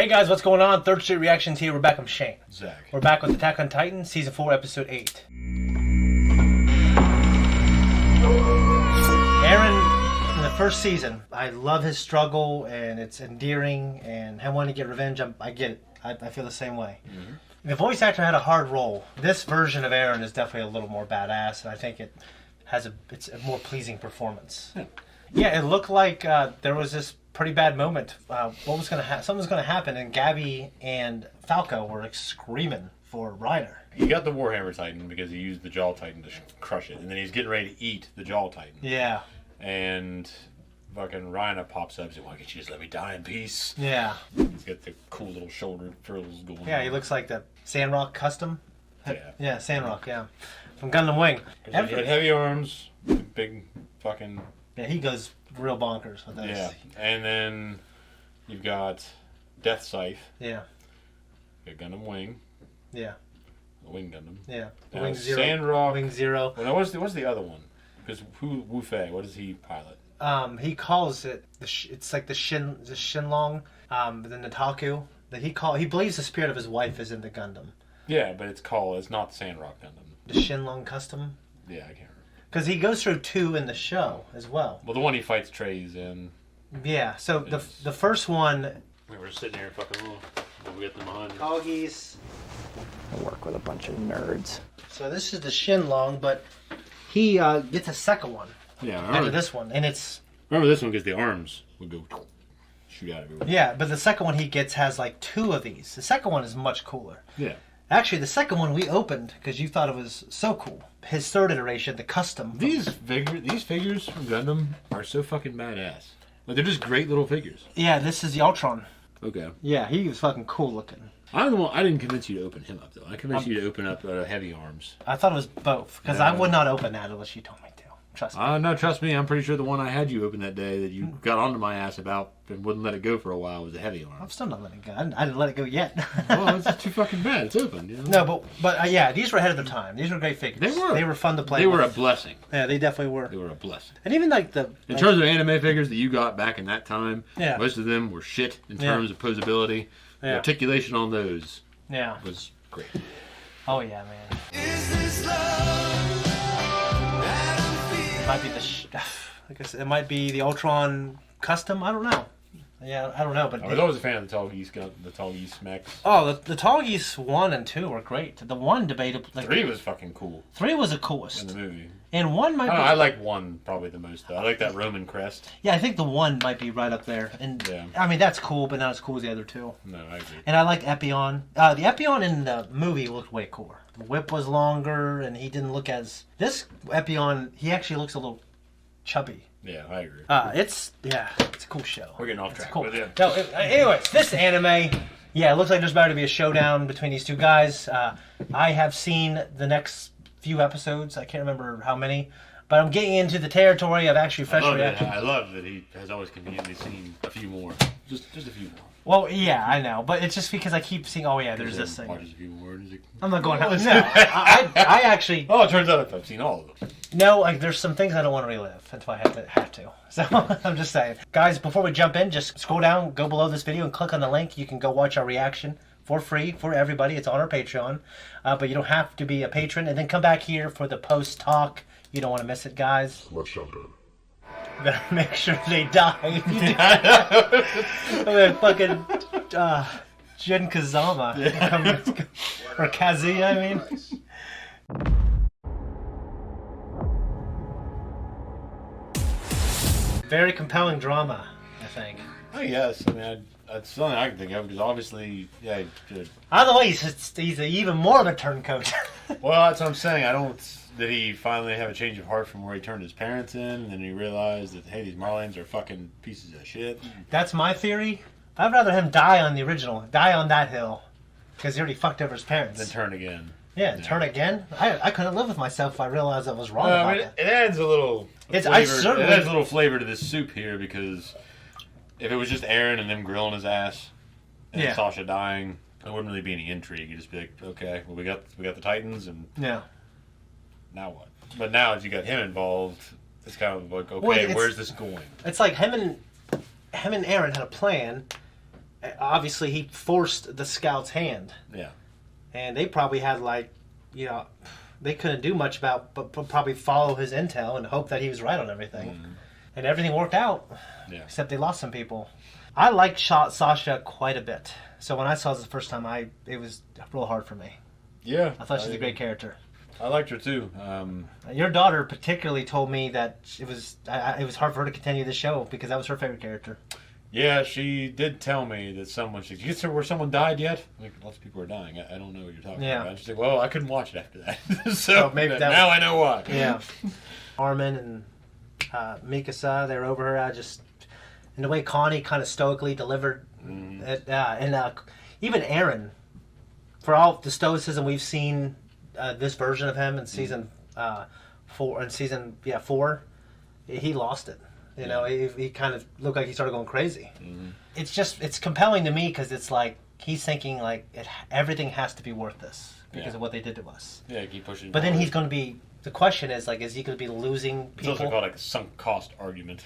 Hey guys, what's going on? Third Street Reactions here. We're back. I'm Shane. Zach. We're back with Attack on Titan, Season 4, Episode 8. Eren, in the first season, I love his struggle, and it's endearing, and him wanting to get revenge, I get it. I feel the same way. Mm-hmm. The voice actor had a hard role. This version of Eren is definitely a little more badass, and I think it's a more pleasing performance. Yeah, it looked like there was this pretty bad moment. Something was going to happen, and Gabby and Falco were screaming for Reiner. He got the Warhammer Titan because he used the Jaw Titan to crush it, and then he's getting ready to eat the Jaw Titan. Yeah. And fucking Reiner pops up and says, "Why can't you just let me die in peace?" Yeah. He's got the cool little shoulder frills going. Yeah, he looks like the Sandrock custom. Yeah. Yeah, Sandrock. Yeah, from Gundam Wing. He had heavy arms, big fucking. Yeah, he goes real bonkers with those. Yeah, and then you've got Death Scythe. Yeah. You got Gundam Wing. Yeah. Wing Gundam. Yeah. Wing Zero. Sandrock. Wing Zero. Well, what's the other one? Because Wu Fei, what does he pilot? He calls it it's like the Shinlong, the Nataku. That he believes the spirit of his wife is in the Gundam. Yeah, but it's not the Sandrock Gundam. The Shinlong custom. Yeah, I can't remember. Because he goes through 2 in the show as well. Well, the one he fights Trey's in. Yeah. So the first one. We were sitting here fucking little. We get them behind. Doggies. I work with a bunch of nerds. So this is the Shinlong, but he gets a second one. Yeah, After this one, and it's. Remember this one because the arms would go shoot out everywhere. Yeah, but the second one he gets has like 2 of these. The second one is much cooler. Yeah. Actually, the second one we opened because you thought it was so cool. His third iteration, the custom. These figures from Gundam are so fucking badass. Like they're just great little figures. Yeah, this is the Ultron. Okay. Yeah, he was fucking cool looking. I didn't convince you to open him up though. I convinced you to open up heavy arms. I thought it was both because I would not open that unless you told me to. Trust me. No, trust me. I'm pretty sure the one I had you open that day that you got onto my ass about and wouldn't let it go for a while was a heavy arm. I'm still not letting it go. I didn't let it go yet. Well, it's too fucking bad. It's open. You know? No, but yeah, these were ahead of their time. These were great figures. They were fun to play They with. were a blessing. Yeah, they definitely were. They were a blessing. And even like in terms of anime figures that you got back in that time, yeah, most of them were shit in terms of posability. The articulation on those was great. Oh yeah, man. Is this love that I'm feeling? It might be I guess it might be the Ultron custom. I don't know. Yeah, I don't know. But I was always a fan of the Tall Geese mechs. Oh, the Tall Geese 1 and 2 were great. The 1 debated. Like, 3 was fucking cool. 3 was the coolest in the movie. And 1 might. I like 1 probably the most though. I like that Roman crest. Yeah, I think the 1 might be right up there. And I mean that's cool, but not as cool as the other 2. No, I agree. And I liked Epion. The Epion in the movie looked way cooler. The whip was longer, and he didn't look as. This Epion, he actually looks a little chubby. Yeah, I agree. It's a cool show. We're getting off track. Cool. No, anyways, this anime, yeah, it looks like there's about to be a showdown between these 2 guys. I have seen the next few episodes. I can't remember how many, but I'm getting into the territory of actually fresh reaction. I love that he has always conveniently seen a few more. Just a few more. Well, yeah, I know, but it's just because I keep seeing. Oh yeah, there's this thing. Watches a few more. I'm not going. No, I actually. Oh, it turns out I've seen all of them. No, like there's some things I don't want to relive. That's why I have to. So I'm just saying, guys. Before we jump in, just scroll down, go below this video, and click on the link. You can go watch our reaction for free for everybody. It's on our Patreon, but you don't have to be a patron. And then come back here for the post talk. You don't want to miss it, guys. Let's jump in. Better make sure they die. I mean, fucking Jin Kazama. Or Kazuya, I mean. Very compelling drama, I think. Oh, yes. I mean, that's something I can think of because obviously, yeah. Either way, he's even more of a turncoat. Well, that's what I'm saying. Did he finally have a change of heart from where he turned his parents in, and then he realized that, hey, these Marlins are fucking pieces of shit? That's my theory. I'd rather him die on the original, die on that hill, because he already fucked over his parents. Then turn again. Yeah, turn again? I couldn't live with myself if I realized I was wrong about it. It adds a little flavor. It adds a little flavor to this soup here, because if it was just Eren and them grilling his ass, and Sasha dying, there wouldn't really be any intrigue. You'd just be like, okay, well, we got the Titans, and now what? But now as you got him involved, it's kind of like, okay, where's this going? It's like him and Eren had a plan, obviously he forced the scout's hand. Yeah. And they probably had they couldn't do much but probably follow his intel and hope that he was right on everything. Mm-hmm. And everything worked out. Yeah. Except they lost some people. I liked Sasha quite a bit. So when I saw this the first time, it was real hard for me. Yeah. I thought she was a great character. I liked her too. Your daughter particularly told me that it was hard for her to continue the show because that was her favorite character. Yeah, she did tell me that did you get to where someone died yet? Like, lots of people are dying. I don't know what you're talking about. She's like, well, I couldn't watch it after that. so maybe now I know why. Yeah. Armin and Mikasa, they were over her. In the way Connie kind of stoically delivered it. And even Aaron, for all the stoicism we've seen this version of him in season 4, he lost it. You know, he kind of looked like he started going crazy. Mm-hmm. It's compelling to me because it's like he's thinking like everything has to be worth this because of what they did to us. Yeah, keep pushing. But then he's going to be. The question is like, is he going to be losing people? It's also called like a sunk cost argument,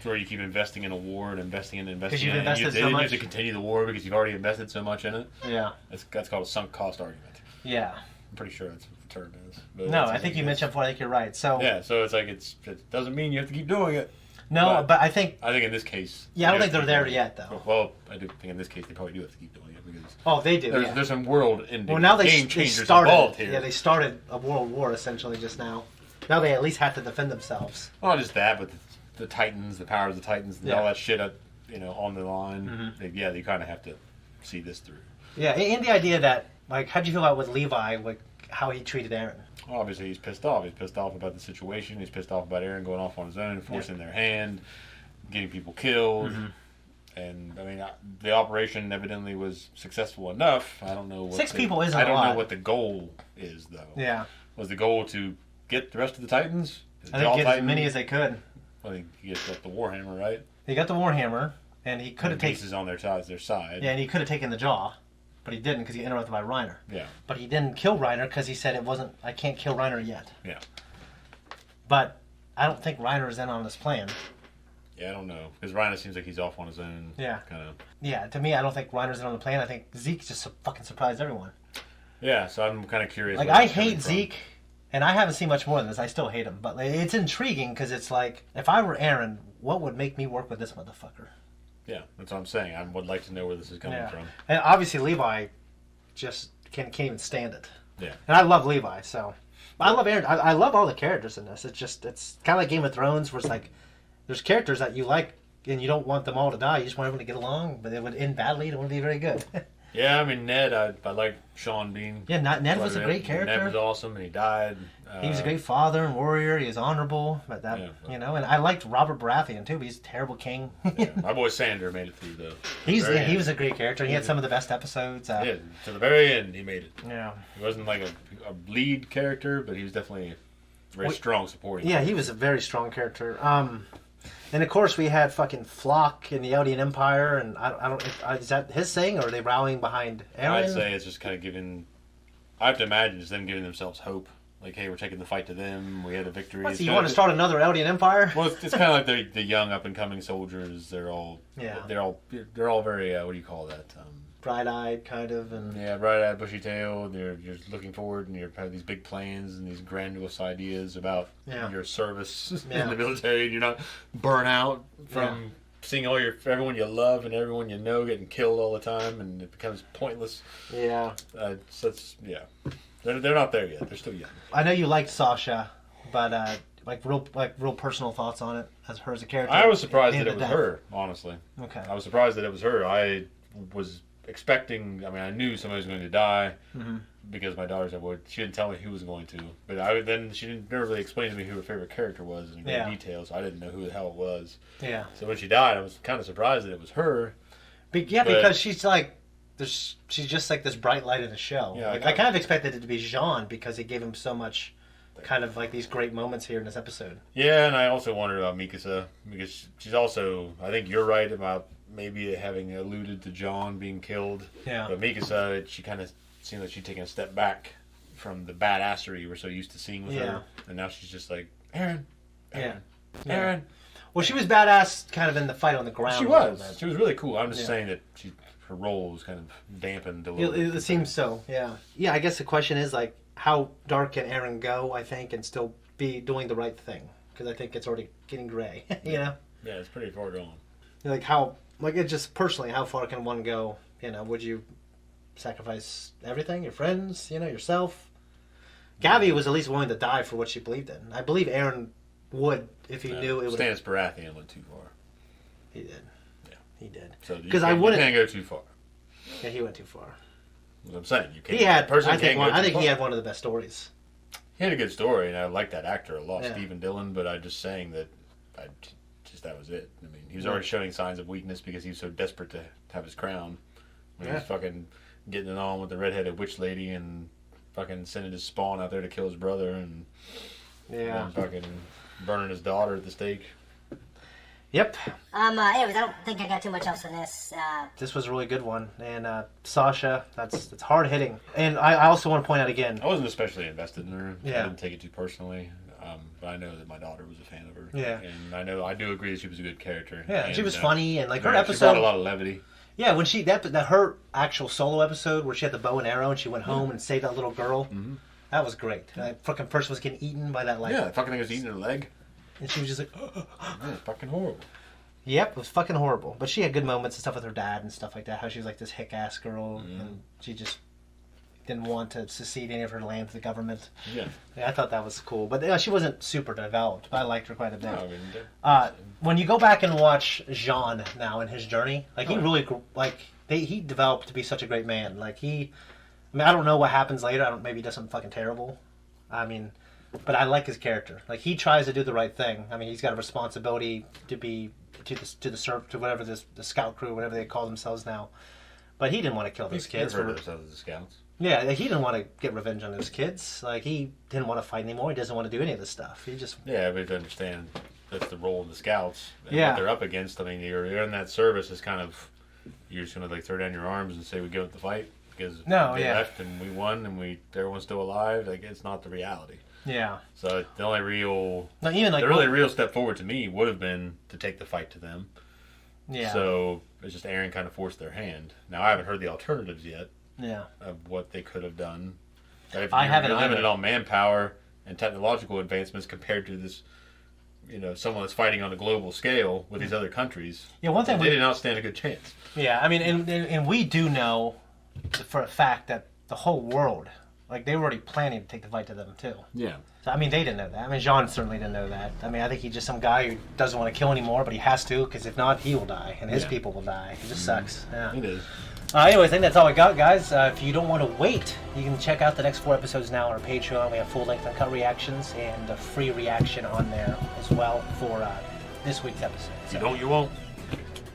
where you keep investing in a war and investing in it. Because you've invested so much. You have to continue the war because you've already invested so much in it. Yeah, that's called a sunk cost argument. Yeah, I'm pretty sure that's what the term is. But no, I think you mentioned before. I think you're right. So yeah, so it's like it doesn't mean you have to keep doing it. No, but I think in this case... Yeah, I don't think they're there yet, though. Well, I do think in this case they probably do have to keep doing it because... Oh, they do, There's some world-ending game changers involved here. Yeah, they started a world war, essentially, just now. Now they at least have to defend themselves. Well, not just that, but the Titans, the powers of the Titans, and all that shit on the line. Mm-hmm. You kind of have to see this through. Yeah, and the idea that, like, how'd you feel about with Levi, like, how he treated Aaron? Obviously, he's pissed off. He's pissed off about the situation. He's pissed off about Aaron going off on his own, forcing their hand, getting people killed. Mm-hmm. And, I mean, the operation evidently was successful enough. I don't know what 6 people isn't I don't a lot. know what the goal is, though. Yeah. Was the goal to get the rest of the Titans? I think get as many as they could. Well, he got the Warhammer, right? He got the Warhammer, and he could have taken... pieces on their side. Yeah, and he could have taken the jaw. But he didn't because he got interrupted by Reiner. Yeah. But he didn't kill Reiner because he said I can't kill Reiner yet. Yeah. But I don't think Reiner is in on this plan. Yeah, I don't know. Because Reiner seems like he's off on his own. Yeah. Kind of. Yeah, to me, I don't think Reiner's in on the plan. I think Zeke just fucking surprised everyone. Yeah, so I'm kind of curious. Like, I hate Zeke, and I haven't seen much more than this. I still hate him. But it's intriguing because it's like, if I were Aaron, what would make me work with this motherfucker? Yeah, that's what I'm saying. I would like to know where this is coming from. And obviously Levi just can't even stand it. Yeah. And I love Levi, so... I love Aaron. I love all the characters in this. It's kind of like Game of Thrones, where it's like, there's characters that you like, and you don't want them all to die. You just want everyone to get along, but it would end badly. It wouldn't be very good. Yeah, I mean, Ned, I like Sean Bean. Yeah, Ned was a great character. Ned was awesome, and he died. He was a great father and warrior. He was honorable, but and I liked Robert Baratheon too. But he's a terrible king. My boy Sander made it through though. He was a great character. He had some of the best episodes. Yeah, to the very end, he made it. Yeah, he wasn't like a lead character, but he was definitely a very strong supporting. Yeah, he was a very strong character. And of course, we had fucking Flock in the Eldian Empire, and I don't. Is that his thing, or are they rallying behind Aaron? I'd say it's just kind of giving. I have to imagine it's them giving themselves hope. Like, hey, we're taking the fight to them. We had a victory. So you want to start another Eldian Empire? Well, it's kind of like the young up and coming soldiers. They're all very what do you call that? Bright-eyed, kind of, and bright-eyed, bushy-tailed. They're just looking forward, and you have these big plans and these grandiose ideas about your service in the military. And you're not burnt out from seeing everyone you love and everyone you know getting killed all the time, and it becomes pointless. Yeah. They're not there yet. They're still young. I know you liked Sasha, but real personal thoughts on it as her as a character. I was surprised that it was her. Honestly. Okay. I was surprised that it was her. I was expecting. I mean, I knew somebody was going to die because my daughter said, "Well, she didn't tell me who was going to." But then she never really explain to me who her favorite character was in great detail, so I didn't know who the hell it was. Yeah. So when she died, I was kind of surprised that it was her. Because she's like. She's just like this bright light in the show. Yeah, I kind of expected it to be Jean because he gave him so much, kind of like these great moments here in this episode. Yeah, and I also wondered about Mikasa because she's also. I think you're right about maybe having alluded to John being killed. Yeah. But Mikasa, she kind of seemed like she'd taken a step back from the badassery we're so used to seeing with her, and now she's just like Aaron. Aaron. Well, she was badass kind of in the fight on the ground. She was. She was really cool. I'm just saying that her role was kind of dampened a little. It seems so. Yeah. Yeah. I guess the question is like, how dark can Aaron go? I think, and still be doing the right thing, because I think it's already getting gray. You know. Yeah, it's pretty far gone. Like how, like it just personally, how far can one go? You know, would you sacrifice everything, your friends, yourself? Gabby was at least willing to die for what she believed in. I believe Aaron would if he knew it would. Stannis Baratheon went too far. He did. Yeah, he did. So because you can't go too far. Yeah, he went too far. What I'm saying, you can't. He had. I think he had one of the best stories. He had a good story, and I like that actor a lot, Stephen Dillon. But I'm just saying that, that was it. I mean, he was already showing signs of weakness because he was so desperate to have his crown. When he was fucking getting it on with the redheaded witch lady and fucking sending his spawn out there to kill his brother and fucking burning his daughter at the stake. Yep. Anyways, I don't think I got too much else on this. This was a really good one, and Sasha, that's hard hitting. And I also want to point out again, I wasn't especially invested in her. Yeah. I didn't take it too personally. But I know that my daughter was a fan of her. Yeah. And I do agree that she was a good character. Yeah, and she was funny, and like her she episode, brought a lot of levity. Yeah, when her actual solo episode where she had the bow and arrow and she went home and saved that little girl, that was great. And that fucking person was getting eaten by that that fucking thing was eating her leg. And she was just like, it's fucking horrible. Yep, it was fucking horrible. But she had good moments and stuff with her dad and stuff like that. How she was like this hick-ass girl, and she just didn't want to secede any of her land to the government. Yeah, I thought that was cool. But she wasn't super developed, but I liked her quite a bit. No, I mean, when you go back and watch Jean now in his journey, like he really, he developed to be such a great man. Like I don't know what happens later. Maybe he does something fucking terrible. I mean, but I like his character. Like he tries to do the right thing. I mean, he's got a responsibility to be to whatever the scout crew, whatever they call themselves now. But he didn't want to kill those kids. For themselves as the scouts. Yeah, he didn't want to get revenge on those kids. Like he didn't want to fight anymore. He doesn't want to do any of this stuff. He just but to understand that's the role of the scouts and what they're up against. I mean, you're in that service is kind of you're just gonna throw down your arms and say we go with the fight because they left and we won and everyone's still alive. Like it's not the reality. Yeah. So the only real, real step forward to me would have been to take the fight to them. Yeah. So it's just Aaron kind of forced their hand. Now I haven't heard the alternatives yet. Yeah. Of what they could have done. If I haven't you're limited on manpower and technological advancements compared to this, someone that's fighting on a global scale with these other countries. Yeah, one thing they did not stand a good chance. Yeah, I mean, and we do know for a fact that the whole world, like they were already planning to take the fight to them too. Yeah. So I mean, they didn't know that. I mean, Jean certainly didn't know that. I mean, I think he's just some guy who doesn't want to kill anymore, but he has to because if not, he will die and his people will die. It just sucks. Yeah. It is. Anyway, I think that's all we got, guys. If you don't want to wait, you can check out the next 4 episodes now on our Patreon. We have full-length uncut reactions and a free reaction on there as well for this week's episode. If you don't, you won't.